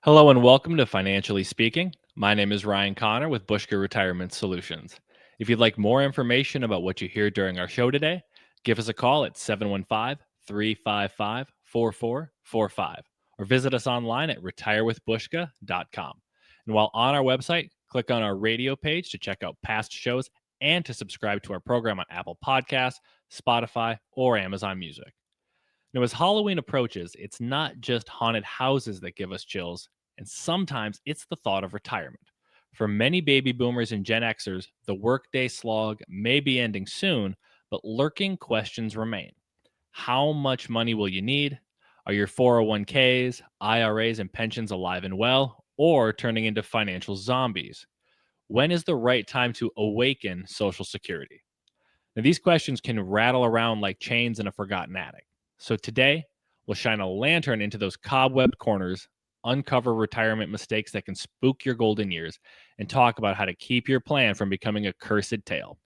Hello and welcome to Financially Speaking. My name is Ryan Connor with Bushka Retirement Solutions. If you'd like more information about what you hear during our show today, give us a call at 715-355-4445 or visit us online at retirewithbushka.com. And while on our website, click on our radio page to check out past shows and to subscribe to our program on Apple Podcasts, Spotify, or Amazon Music. Now, as Halloween approaches, it's not just haunted houses that give us chills, and sometimes it's the thought of retirement. For many baby boomers and Gen Xers, the workday slog may be ending soon, but lurking questions remain. How much money will you need? Are your 401ks, IRAs, and pensions alive and well, or turning into financial zombies? When is the right time to awaken Social Security? Now, these questions can rattle around like chains in a forgotten attic. So today, we'll shine a lantern into those cobwebbed corners, uncover retirement mistakes that can spook your golden years, and talk about how to keep your plan from becoming a cursed tale.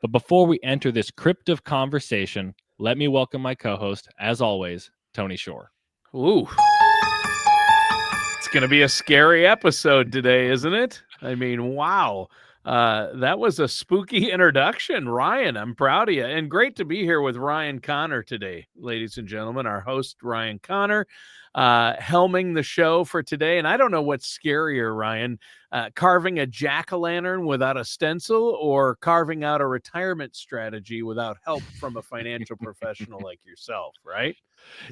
But before we enter this cryptic conversation, let me welcome my co-host, as always, Tony Shore. Ooh, it's going to be a scary episode today, isn't it? I mean, wow. That was a spooky introduction, Ryan. I'm proud of you. And great to be here with Ryan Connor today, ladies and gentlemen. Our host, Ryan Connor, helming the show for today. And I don't know what's scarier, Ryan, carving a jack-o'-lantern without a stencil or carving out a retirement strategy without help from a financial professional like yourself, right?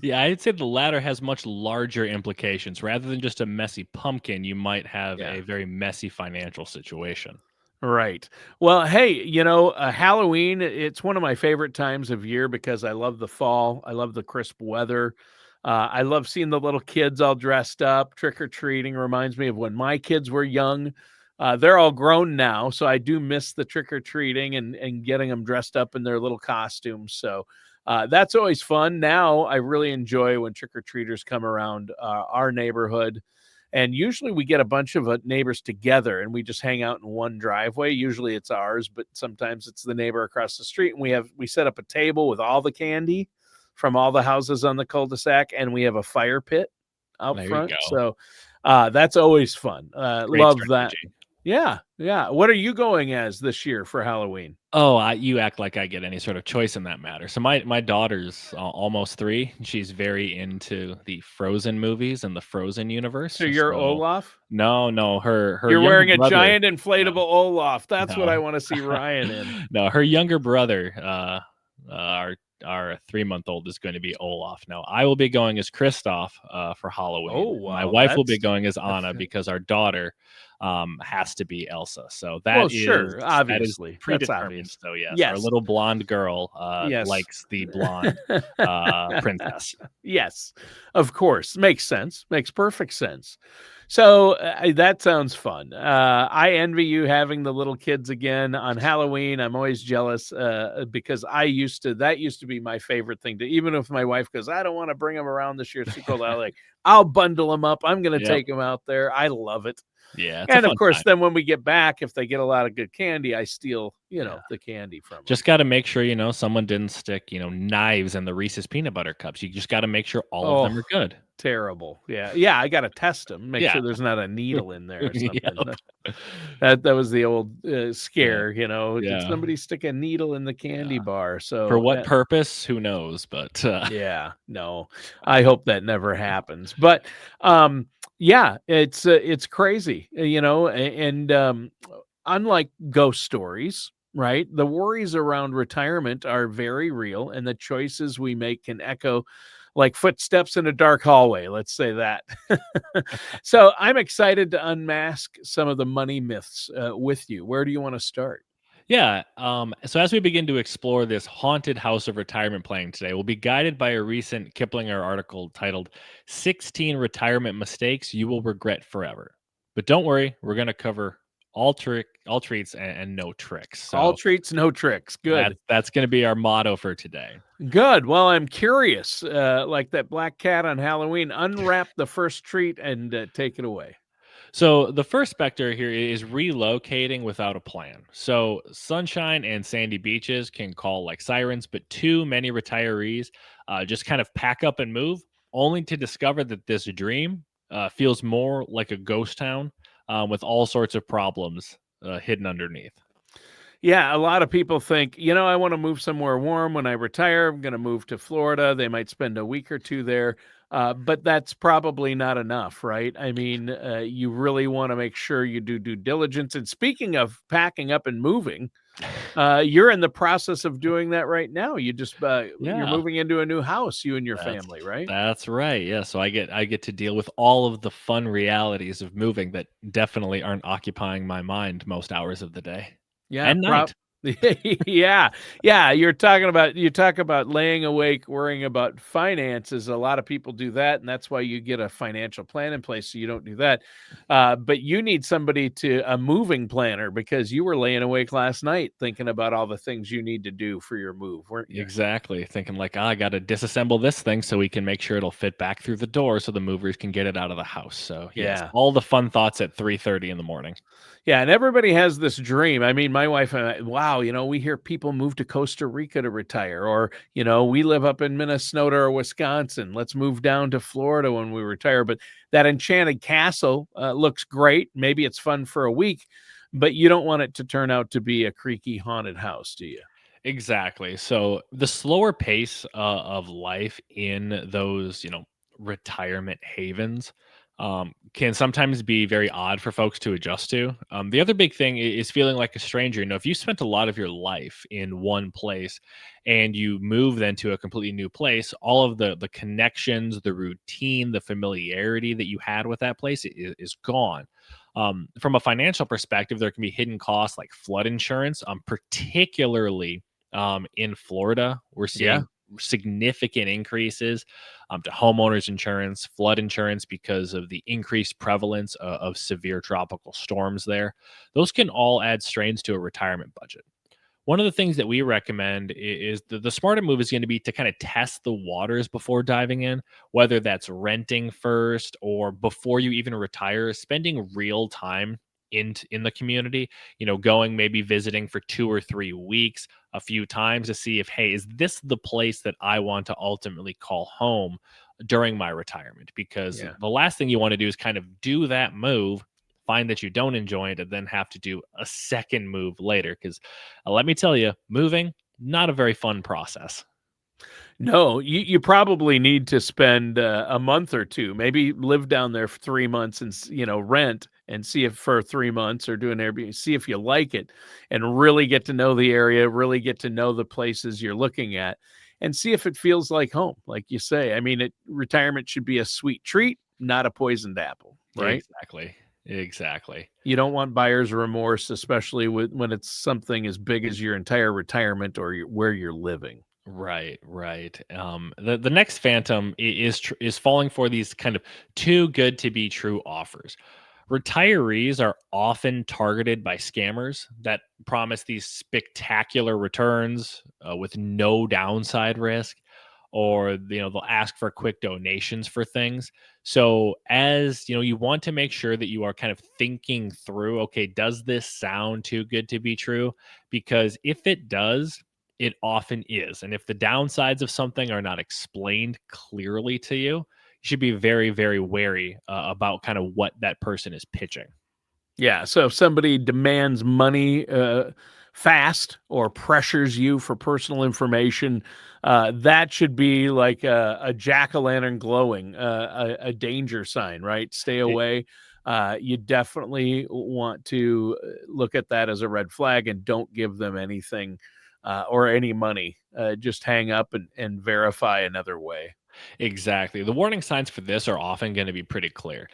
Yeah, I'd say the latter has much larger implications. Rather than just a messy pumpkin, you might have Yeah. a very messy financial situation. Right. Well, hey, Halloween, it's one of my favorite times of year because I love the fall. I love the crisp weather. I love seeing the little kids all dressed up. Trick or treating reminds me of when my kids were young. They're all grown now, so I do miss the trick or treating and getting them dressed up in their little costumes. So that's always fun. Now I really enjoy when trick or treaters come around our neighborhood. And usually we get a bunch of neighbors together and we just hang out in one driveway. Usually it's ours, but sometimes it's the neighbor across the street. And we set up a table with all the candy from all the houses on the cul-de-sac, and we have a fire pit out There you front. go. So that's always fun. Great Love that. strategy. Yeah, yeah. What are you going as this year for Halloween? Oh, you act like I get any sort of choice in that matter. So my daughter's almost 3. She's very into the Frozen movies and the Frozen universe. So you're So Olaf? no, her You're younger wearing a brother. giant inflatable No, Olaf. That's what no, I want to see Ryan in. no. Her younger brother, our 3-month-old is going to be Olaf. Now I will be going as Kristoff for Oh, Halloween. My wow. wife will be going as That's Anna because our daughter has to be Elsa. So well, that is sure, that is obviously. That's predetermined. obvious. So yes, our Yes. little blonde girl Yes. likes the blonde princess. Yes, of course. Makes sense. Makes perfect sense. So that sounds fun. I envy you having the little kids again on Halloween. I'm always jealous because that used to be my favorite thing to, even if my wife goes, I don't want to bring them around this year. Super cold. I'll bundle them up. I'm going to Yep. take them out there. I love it. Yeah, it's a And of fun course, time. then when we get back, if they get a lot of good candy, I steal, Yeah. the candy from them. Just got to make sure, someone didn't stick, knives in the Reese's peanut butter cups. You just got to make sure all of them Oh, are good. terrible. Yeah. Yeah. I got to test them, make Yeah. sure there's not a needle in there or something. Yep. That was the old Yeah. scare, Did Yeah. somebody stick a needle in the candy Yeah. bar? For So, what purpose? Who knows? But yeah, no, I hope that never happens. But, yeah, it's crazy, and unlike ghost stories, right? The worries around retirement are very real, and the choices we make can echo like footsteps in a dark hallway. Let's say that. So I'm excited to unmask some of the money myths with you. Where do you want to start? yeah. So as we begin to explore this haunted house of retirement planning today, we'll be guided by a recent Kiplinger article titled 16 Retirement Mistakes You Will Regret Forever. But don't worry, we're going to cover all treats and no tricks. All So treats, no tricks. Good. that's going to be our motto for today. Good. Well, I'm curious, like that black cat on Halloween. Unwrap the first treat and take it away. So the first specter here is relocating without a plan. So sunshine and sandy beaches can call like sirens, but too many retirees just kind of pack up and move, only to discover that this dream feels more like a ghost town with all sorts of problems hidden underneath. Yeah, a lot of people think, I want to move somewhere warm when I retire. I'm going to move to Florida. They might spend a week or two there, but that's probably not enough, right? I mean, you really want to make sure you do due diligence. And speaking of packing up and moving, you're in the process of doing that right now. You're Yeah. moving into a new house, you and your That's family, right? that's right. Yeah, so I get to deal with all of the fun realities of moving that definitely aren't occupying my mind most hours of the day Yeah, and night. yeah, yeah, you talk about laying awake worrying about finances. A lot of people do that, and that's why you get a financial plan in place so you don't do that. But you need somebody to a moving planner because you were laying awake last night thinking about all the things you need to do for your move, weren't you? Exactly. Thinking like, I got to disassemble this thing so we can make sure it'll fit back through the door so the movers can get it out of the house. So, yes, Yeah. all the fun thoughts at 3:30 in the morning. Yeah, and everybody has this dream. I mean, my wife and I, wow, we hear people move to Costa Rica to retire, or, we live up in Minnesota or Wisconsin. Let's move down to Florida when we retire. But that enchanted castle looks great. Maybe it's fun for a week, but you don't want it to turn out to be a creaky haunted house, do you? Exactly. So the slower pace of life in those, retirement havens can sometimes be very odd for folks to adjust to. The other big thing is feeling like a stranger. If you spent a lot of your life in one place and you move then to a completely new place, all of the connections, the routine, the familiarity that you had with that place is gone. From a financial perspective, there can be hidden costs like flood insurance, particularly in Florida. We're Yeah. seeing significant increases to homeowners insurance, flood insurance because of the increased prevalence of severe tropical storms there. Those can all add strains to a retirement budget. One of the things that we recommend is the smarter move is going to be to kind of test the waters before diving in, whether that's renting first or before you even retire, spending real time in the community, going maybe visiting for 2 or 3 weeks a few times to see if, hey, is this the place that I want to ultimately call home during my retirement? Because Yeah. the last thing you want to do is kind of do that move, find that you don't enjoy it, and then have to do a second move later. Because let me tell you, moving, not a very fun process. No, you probably need to spend a month or two, maybe live down there for 3 months and rent and see if for 3 months or do an Airbnb, see if you like it, and really get to know the area, really get to know the places you're looking at, and see if it feels like home, like you say. I mean, retirement should be a sweet treat, not a poisoned apple, right? Exactly. Exactly. You don't want buyer's remorse, especially when it's something as big as your entire retirement or where you're living. Right, right. The next phantom is falling for these kind of too good to be true offers. Retirees are often targeted by scammers that promise these spectacular returns with no downside risk, or they'll ask for quick donations for things. So as you want to make sure that you are kind of thinking through, okay, does this sound too good to be true? Because if it does, it often is. And if the downsides of something are not explained clearly to you, you should be very, very wary about kind of what that person is pitching. Yeah, so if somebody demands money fast or pressures you for personal information, that should be like a jack-o'-lantern glowing, a danger sign, right? Stay It, away. You definitely want to look at that as a red flag and don't give them anything or any money. Just hang up and verify another way. Exactly. The warning signs for this are often going to be pretty clear.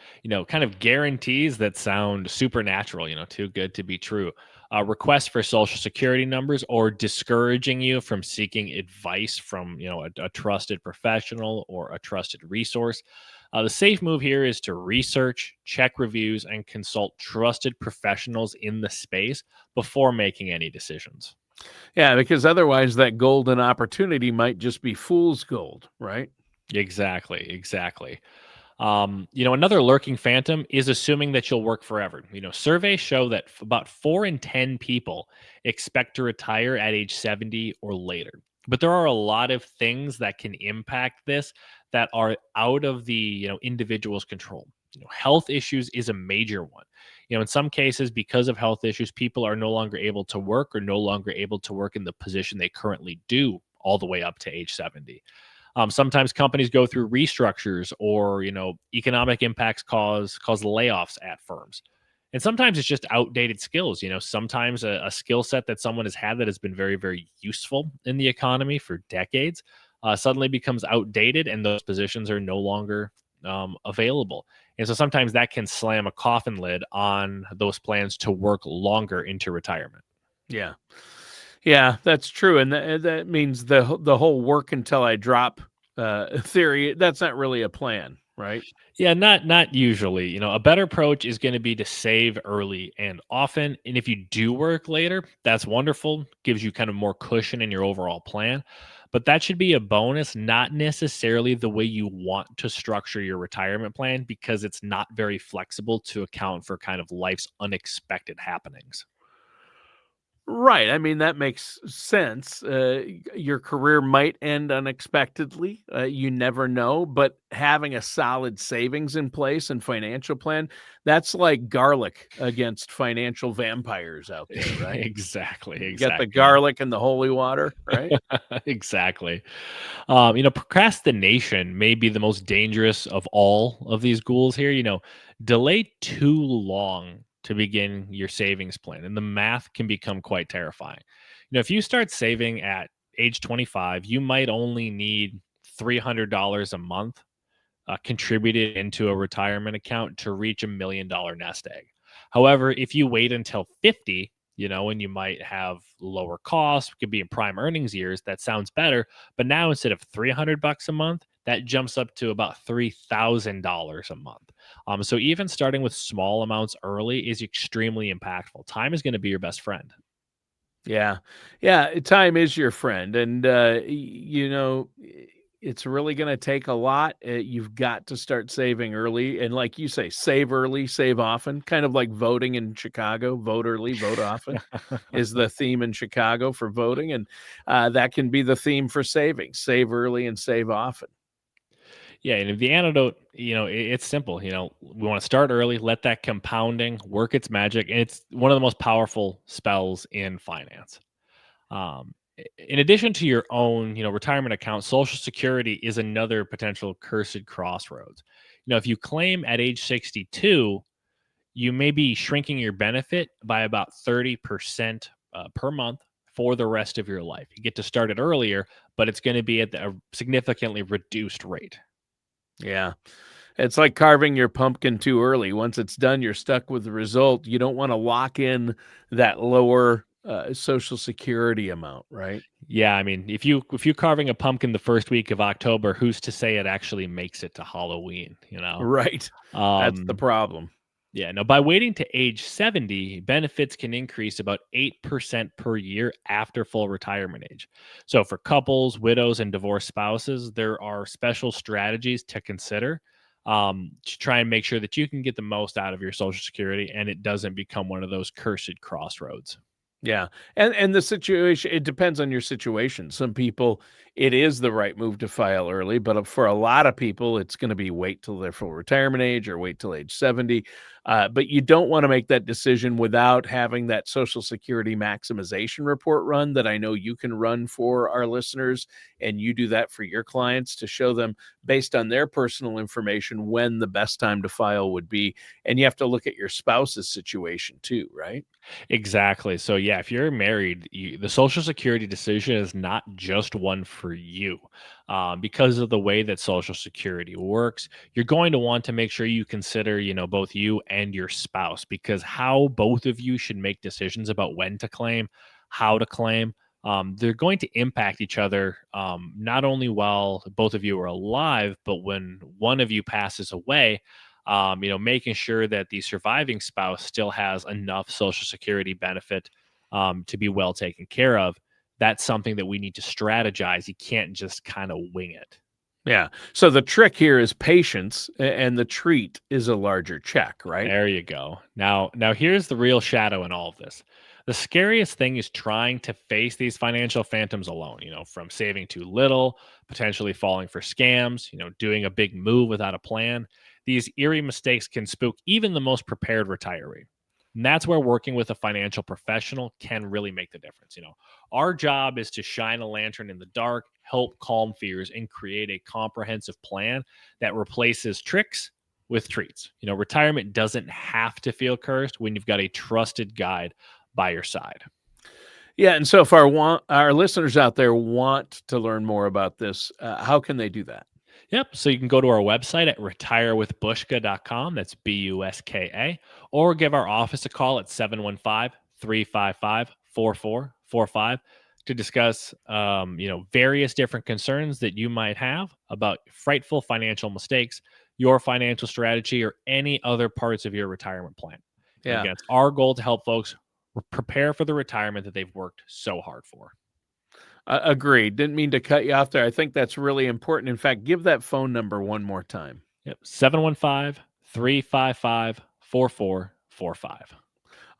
Kind of guarantees that sound supernatural, too good to be true. Requests for social security numbers or discouraging you from seeking advice from, a trusted professional or a trusted resource. The safe move here is to research, check reviews, and consult trusted professionals in the space before making any decisions. Yeah, because otherwise that golden opportunity might just be fool's gold, right? Exactly, exactly. Another lurking phantom is assuming that you'll work forever. Surveys show that about 4 in 10 people expect to retire at age 70 or later. But there are a lot of things that can impact this that are out of the, individual's control. Health issues is a major one. In some cases, because of health issues, people are no longer able to work or no longer able to work in the position they currently do all the way up to age 70. Sometimes companies go through restructures, or economic impacts cause layoffs at firms. And sometimes it's just outdated skills. Sometimes a skill set that someone has had that has been very, very useful in the economy for decades suddenly becomes outdated, and those positions are no longer available. And so sometimes that can slam a coffin lid on those plans to work longer into retirement. Yeah. Yeah, that's true, and that means the whole work until I drop, theory, that's not really a plan, right? Yeah, not usually. A better approach is going to be to save early and often. And if you do work later, that's wonderful. Gives you kind of more cushion in your overall plan. But that should be a bonus, not necessarily the way you want to structure your retirement plan, because it's not very flexible to account for kind of life's unexpected happenings. Right, I mean, that makes sense. Your career might end unexpectedly, you never know, but having a solid savings in place and financial plan, that's like garlic against financial vampires out there, right? Exactly, You got the exactly. Yeah. garlic and the holy water, right? Exactly. Procrastination may be the most dangerous of all of these ghouls here. Delay too long to begin your savings plan, and the math can become quite terrifying. If you start saving at age 25, you might only need $300 a month contributed into a retirement account to reach $1 million nest egg. However, if you wait until 50, and you might have lower costs, could be in prime earnings years, that sounds better. But now instead of $300 a month, that jumps up to about $3,000 a month. So even starting with small amounts early is extremely impactful. Time is going to be your best friend. Yeah. Yeah, time is your friend, and, it's really gonna take a lot. You've got to start saving early, and like you say, save early, save often, kind of like voting in Chicago. Vote early, vote often is the theme in Chicago for voting, and, that can be the theme for saving. Save early and save often. Yeah, and the antidote, it's simple. We want to start early, let that compounding work its magic, and it's one of the most powerful spells in finance. In addition to your own, retirement account, Social Security is another potential cursed crossroads. If you claim at age 62, you may be shrinking your benefit by about 30% per month for the rest of your life. You get to start it earlier, but it's going to be at a significantly reduced rate. Yeah. It's like carving your pumpkin too early. Once it's done, you're stuck with the result. You don't wanna lock in that lower, Social Security amount, right? Yeah, I mean, if you carving a pumpkin the first week of October, who's to say it actually makes it to Halloween, you know? Right. That's the Um, problem. yeah, no, by waiting to age 70, benefits can increase about 8% per year after full retirement age. So for couples, widows, and divorced spouses, there are special strategies to consider to try and make sure that you can get the most out of your Social Security and it doesn't become one of those cursed crossroads. Yeah, and the situation, it depends on your situation. Some people, it is the right move to file early, but, for a lot of people, it's gonna be wait till their full retirement age or wait till age 70, but you don't wanna make that decision without having that Social Security maximization report run that I know you can run for our listeners, and you do that for your clients to show them, based on their personal information, when the best time to file would be, and you have to look at your spouse's situation too, right? Exactly. So yeah, if you're married, the Social Security decision is not just one for you. Because of the way that Social Security works, you're going to want to make sure you consider, both you and your spouse, because how both of you should make decisions about when to claim, how to claim, they're going to impact each other, not only while both of you are alive, but when one of you passes away, making sure that the surviving spouse still has enough Social Security benefit to be well taken care of. That's something that we need to strategize. You can't just kind of wing it. Yeah. So the trick here is patience, and the treat is a larger check, right? There you go. Now here's the real shadow in all of this. The scariest thing is trying to face these financial phantoms alone, from saving too little, potentially falling for scams, doing a big move without a plan. These eerie mistakes can spook even the most prepared retiree. And that's where working with a financial professional can really make the difference. Our job is to shine a lantern in the dark, help calm fears, and create a comprehensive plan that replaces tricks with treats. Retirement doesn't have to feel cursed when you've got a trusted guide by your side. Yeah, and so if our listeners out there want to learn more about this, how can they do that? Yep. So you can go to our website at retirewithbushka.com. That's BUSKA. Or give our office a call at 715-355-4445 to discuss, various different concerns that you might have about frightful financial mistakes, your financial strategy, or any other parts of your retirement plan. Yeah. Again, it's our goal to help folks prepare for the retirement that they've worked so hard for. Agreed. Didn't mean to cut you off there. I think that's really important. In fact, give that phone number one more time. Yep. 715-355-4445.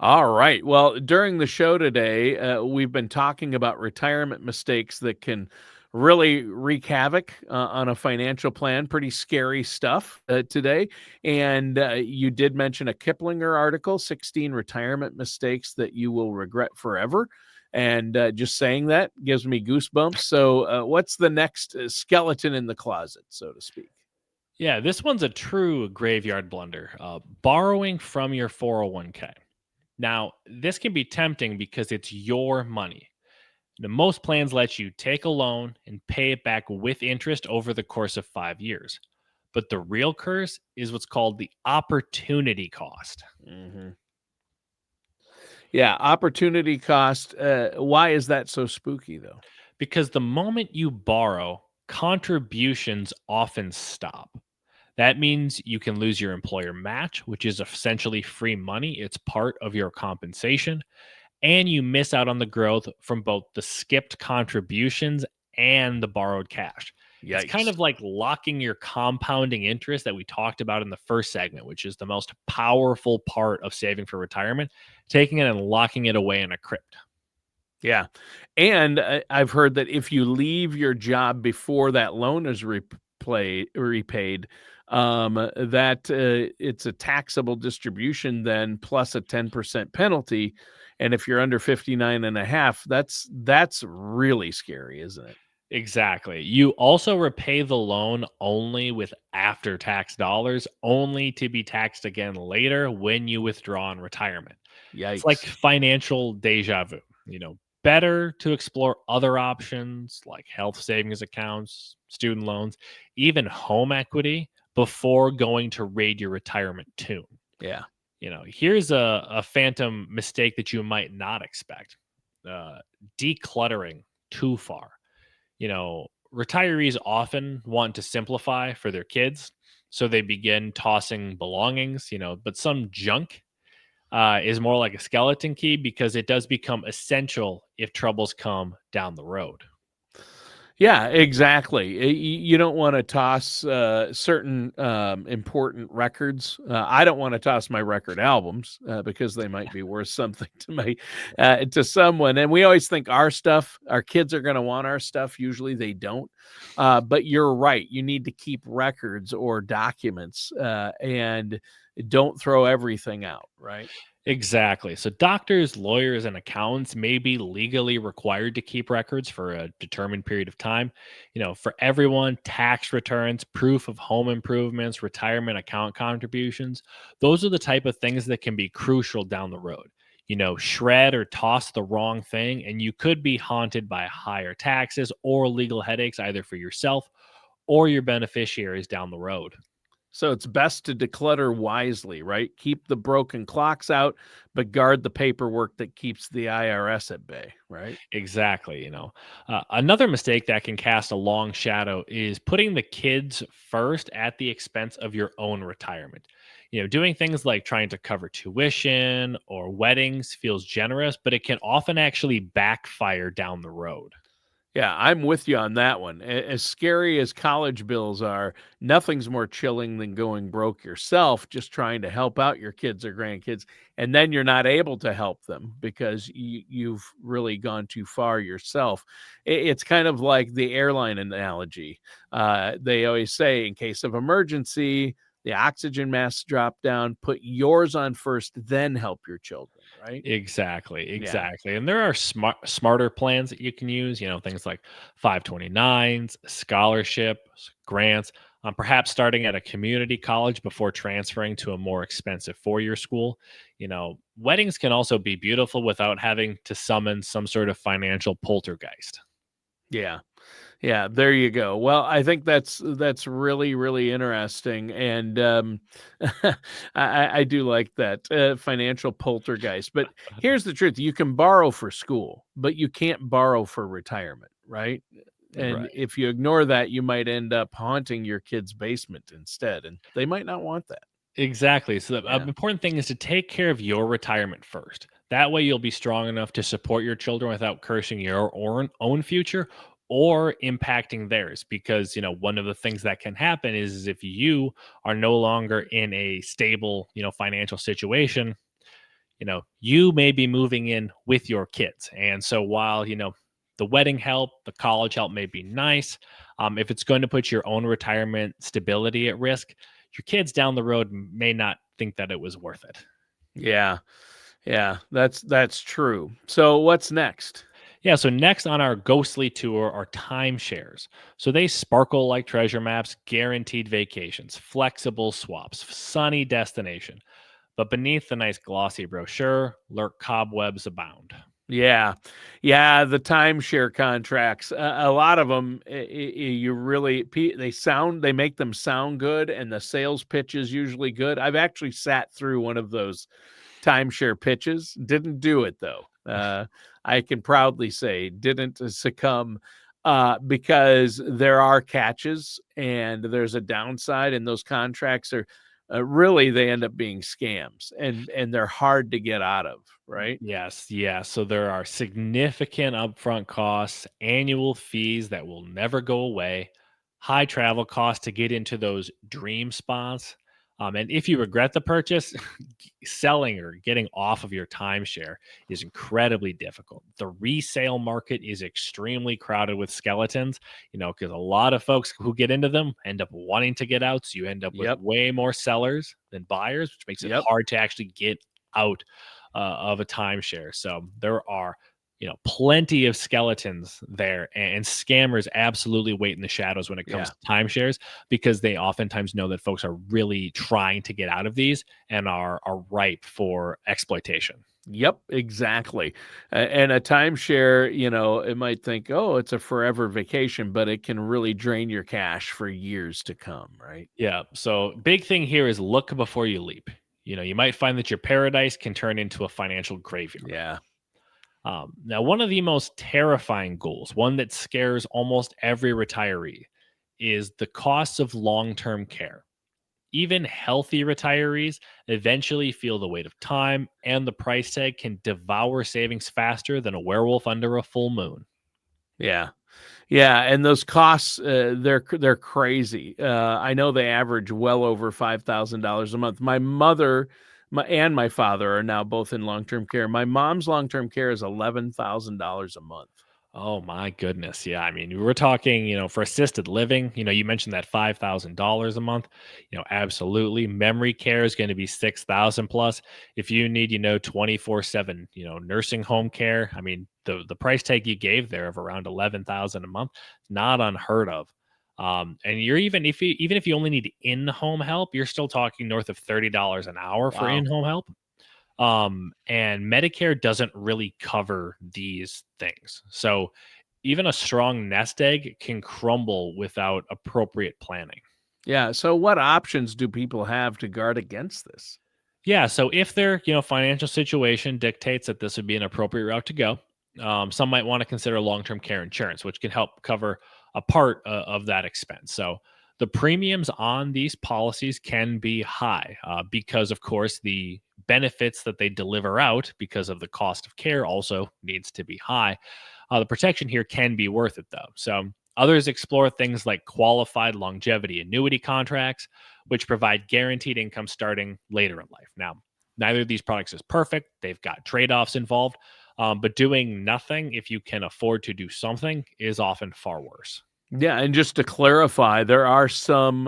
All right. Well, during the show today, we've been talking about retirement mistakes that can really wreak havoc on a financial plan. Pretty scary stuff today. And you did mention a Kiplinger article, 16 retirement mistakes that you will regret forever. And just saying that gives me goosebumps. So, what's the next skeleton in the closet, so to speak? Yeah, this one's a true graveyard blunder. Borrowing from your 401k. Now, this can be tempting because it's your money. The most plans let you take a loan and pay it back with interest over the course of 5 years. But the real curse is what's called the opportunity cost. Hmm. Yeah, opportunity cost. Why is that so spooky, though? Because the moment you borrow, contributions often stop. That means you can lose your employer match, which is essentially free money. It's part of your compensation. And you miss out on the growth from both the skipped contributions and the borrowed cash. It's kind Yikes. of like locking your compounding interest that we talked about in the first segment, which is the most powerful part of saving for retirement, taking it and locking it away in a crypt. Yeah. And I've heard that if you leave your job before that loan is repaid, that it's a taxable distribution then plus a 10% penalty. And if you're under 59 and a half, that's really scary, isn't it? Exactly. You also repay the loan only with after tax dollars, only to be taxed again later when you withdraw in retirement. It's like Yikes. financial deja vu. Better to explore other options like health savings accounts, student loans, even home equity before going to raid your retirement tune. Yeah. Here's a phantom mistake that you might not expect. Uh, Decluttering too far. Retirees often want to simplify for their kids, so they begin tossing belongings, but some junk is more like a skeleton key because it does become essential if troubles come down the road. Yeah, exactly. You don't want to toss certain important records. I don't want to toss my record albums because they might be worth something to someone. And we always think our kids are going to want our stuff. Usually they don't. But you're right. You need to keep records or documents and don't throw everything out. Right. Exactly. So doctors, lawyers, and accountants may be legally required to keep records for a determined period of time. For everyone, tax returns, proof of home improvements, retirement account contributions, those are the type of things that can be crucial down the road. Shred or toss the wrong thing, and you could be haunted by higher taxes or legal headaches either for yourself or your beneficiaries down the road. So it's best to declutter wisely, right? Keep the broken clocks out, but guard the paperwork that keeps the IRS at bay, right? Exactly. Another mistake that can cast a long shadow is putting the kids first at the expense of your own retirement. Doing things like trying to cover tuition or weddings feels generous, but it can often actually backfire down the road. Yeah, I'm with you on that one. As scary as college bills are, nothing's more chilling than going broke yourself, just trying to help out your kids or grandkids, and then you're not able to help them because you've really gone too far yourself. It's kind of like the airline analogy. They always say, in case of emergency, the oxygen masks drop down, put yours on first, then help your children, right? Exactly, Yeah. exactly. And there are smarter plans that you can use, things like 529s, scholarships, grants, perhaps starting at a community college before transferring to a more expensive four-year school. Weddings can also be beautiful without having to summon some sort of financial poltergeist. Yeah. Yeah, there you go. Well, I think that's really, really interesting, and I do like that financial poltergeist. But here's the truth: you can borrow for school, but you can't borrow for retirement, right? And Right. if you ignore that, you might end up haunting your kid's basement instead, and they might not want that. Exactly. So the Yeah. important thing is to take care of your retirement first. That way, you'll be strong enough to support your children without cursing your own future or impacting theirs. Because one of the things that can happen is if you are no longer in a stable, financial situation, you may be moving in with your kids. And so while, the wedding help, the college help may be nice, if it's going to put your own retirement stability at risk, your kids down the road may not think that it was worth it. Yeah. Yeah, that's true. So what's next? Yeah, so next on our ghostly tour are timeshares. So they sparkle like treasure maps, guaranteed vacations, flexible swaps, sunny destination. But beneath the nice glossy brochure lurk cobwebs abound. Yeah. Yeah, the timeshare contracts, a lot of them, you really they make them sound good, and the sales pitch is usually good. I've actually sat through one of those timeshare pitches, didn't do it though. I can proudly say didn't succumb, because there are catches and there's a downside, and those contracts are, really they end up being scams, and they're hard to get out of, right? Yes, yes. So there are significant upfront costs, annual fees that will never go away, high travel costs to get into those dream spots. And if you regret the purchase, selling or getting off of your timeshare is incredibly difficult. The resale market is extremely crowded with skeletons, because a lot of folks who get into them end up wanting to get out. So you end up with Yep. way more sellers than buyers, which makes it Yep. hard to actually get out of a timeshare. So there are, plenty of skeletons there, and scammers absolutely wait in the shadows when it comes Yeah. to timeshares because they oftentimes know that folks are really trying to get out of these and are ripe for exploitation. Yep, exactly. And a timeshare, it might think, "Oh, it's a forever vacation," but it can really drain your cash for years to come, right? Yeah. So big thing here is look before you leap. You might find that your paradise can turn into a financial graveyard. Yeah. Now, one of the most terrifying goals, one that scares almost every retiree, is the costs of long term care. Even healthy retirees eventually feel the weight of time, and the price tag can devour savings faster than a werewolf under a full moon. Yeah. Yeah, and those costs, they're crazy. I know they average well over $5,000 a month. My mother, and my father are now both in long-term care. My mom's long-term care is $11,000 a month. Oh my goodness. Yeah. I mean, we're talking, for assisted living, you mentioned that $5,000 a month, absolutely. Memory care is going to be 6,000 plus. If you need, 24/7, nursing home care, I mean, the price tag you gave there of around 11,000 a month, not unheard of. And you're even if you only need in-home help, you're still talking north of $30 an hour for Wow. in-home help. And Medicare doesn't really cover these things. So even a strong nest egg can crumble without appropriate planning. Yeah, so what options do people have to guard against this? Yeah, so if their financial situation dictates that this would be an appropriate route to go, some might want to consider long-term care insurance, which can help cover a part of that expense. So the premiums on these policies can be high because, of course, the benefits that they deliver out because of the cost of care also needs to be high. The protection here can be worth it, though. So others explore things like qualified longevity annuity contracts, which provide guaranteed income starting later in life. Now, neither of these products is perfect. They've got trade offs involved, but doing nothing, if you can afford to do something, is often far worse. Yeah, and just to clarify, there are some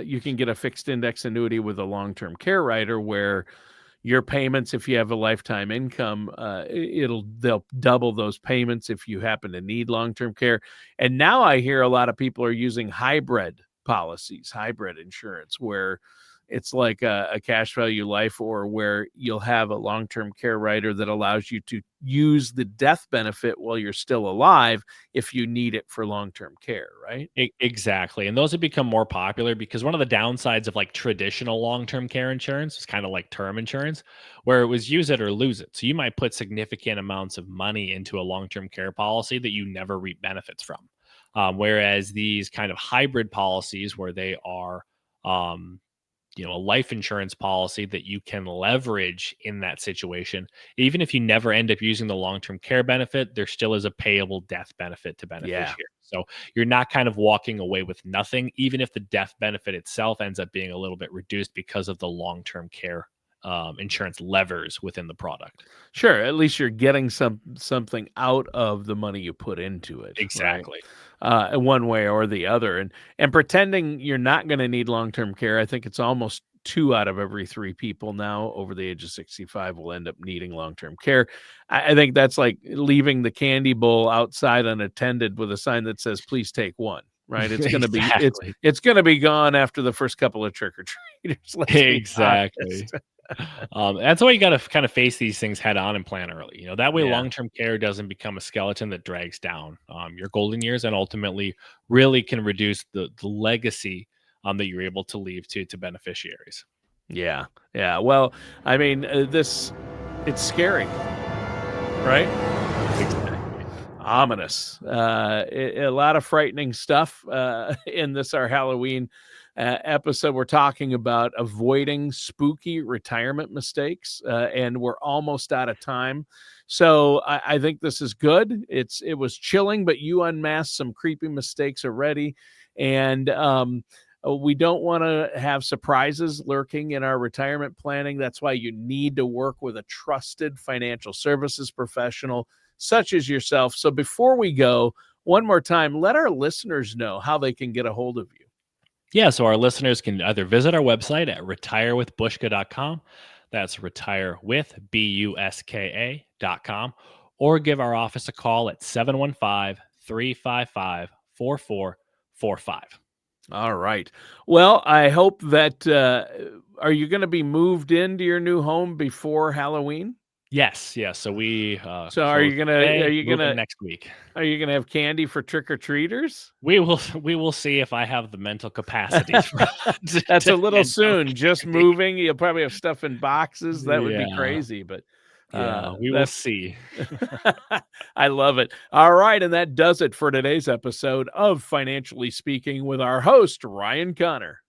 you can get a fixed index annuity with a long-term care rider where your payments, if you have a lifetime income, they'll double those payments if you happen to need long-term care. And now I hear a lot of people are using hybrid policies, hybrid insurance, where it's like a cash value life, or where you'll have a long-term care rider that allows you to use the death benefit while you're still alive if you need it for long-term care, right? Exactly. And those have become more popular because one of the downsides of like traditional long term care insurance is kind of like term insurance, where it was use it or lose it. So you might put significant amounts of money into a long term care policy that you never reap benefits from. Whereas these kind of hybrid policies, where they are, um, a life insurance policy that you can leverage in that situation. Even if you never end up using the long-term care benefit, there still is a payable death benefit to Yeah. beneficiaries. So you're not kind of walking away with nothing, even if the death benefit itself ends up being a little bit reduced because of the long-term care insurance levers within the product. Sure, at least you're getting something out of the money you put into it, right? Exactly. In one way or the other, and pretending you're not gonna need long-term care, I think it's almost 2 out of every 3 people now over the age of 65 will end up needing long-term care. I think that's like leaving the candy bowl outside unattended with a sign that says, "Please take one," right? It's gonna be Exactly. it's gonna be gone after the first couple of trick-or-treaters, let's be Exactly. honest. That's why you got to kind of face these things head on and plan early. That way, Yeah. long term care doesn't become a skeleton that drags down your golden years, and ultimately really can reduce the legacy that you're able to leave to beneficiaries. Yeah, yeah. Well, I mean, it's scary, right? Exactly. Ominous. A lot of frightening stuff in this our Halloween episode. We're talking about avoiding spooky retirement mistakes, and we're almost out of time. So I think this is good. It was chilling, but you unmasked some creepy mistakes already, and we don't want to have surprises lurking in our retirement planning. That's why you need to work with a trusted financial services professional such as yourself. So before we go, one more time, let our listeners know how they can get a hold of you. Yeah, so our listeners can either visit our website at retirewithbushka.com. That's retire with buska.com, or give our office a call at 715-355-4445. All right. Well, I hope that are you going to be moved into your new home before Halloween? Yes, yes. So we So close today, moving next week. are you gonna have candy for trick or treaters? We will see if I have the mental capacity for That's to a little handle soon. Just candy. moving, you'll probably have stuff in boxes. That would be Yeah, crazy, but yeah. We will that's see. I love it. All right, and that does it for today's episode of Financially Speaking with our host Ryan Connor.